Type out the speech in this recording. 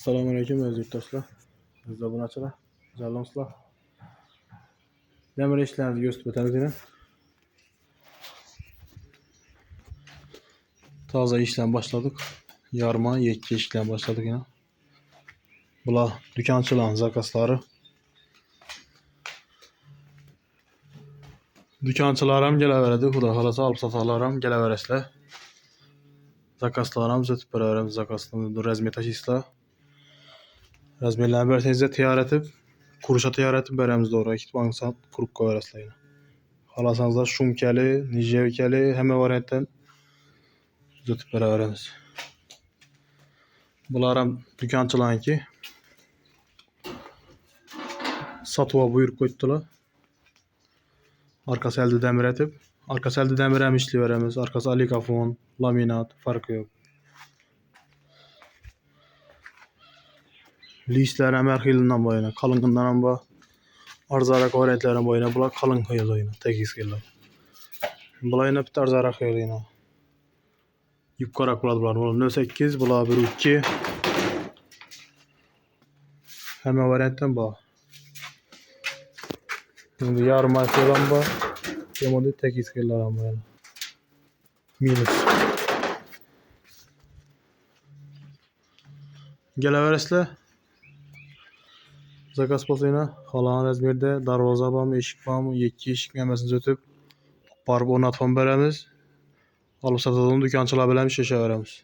Selamünaleyküm aziz yurttaşlar. Bizde bunaçılar. Canlımsızlar. Demir işlerimizi gösterip ötemiz yine. Taze işlem başladık. Yarma, yekki işlem başladık yine. Bular dükkançıların zakasları. Dükkançılar geleveredi. Xuda halası alıp satarlar geleveresler. Zakaslar ötüp beraberimiz zakaslarını rezmi taşıyıslar. Rezmilerini bersenize tiyar etip, kuruşa tiyar etip beremiz doğru. İki banksan kurup koyaresler yine. Halasanızda şumkeli, nijevkeli, hemen variantten ötüp beraberimiz. Bular dükkançılarınki. Satıva buyurup koydular. Arkası elde demir etip. Arkası elde demir hem işliveremiz. Arkası alikafon, laminat, farkı yok. Lisler hem erhilinden boyuna, kalınından hem bu. Arzarak variantlerin boyuna. Bular kalın hıyılı yine, tek iskiller. Bular yine bir arzarak hıyılı yine. Yukarı bular. Bular 08, bular 1-2. Hemen variantten bu. Şimdi yarım ayıdan bu. Yemodi tek iskiller hem boyuna. Minus. Geleveresle zakas bolsayna halan razmerde darvoza bam, eşik bam, yekki eşik memesini ötüp barib o'rnatib beramiz. Alıp satadigan dükkanchilar bilan ishlashamiz.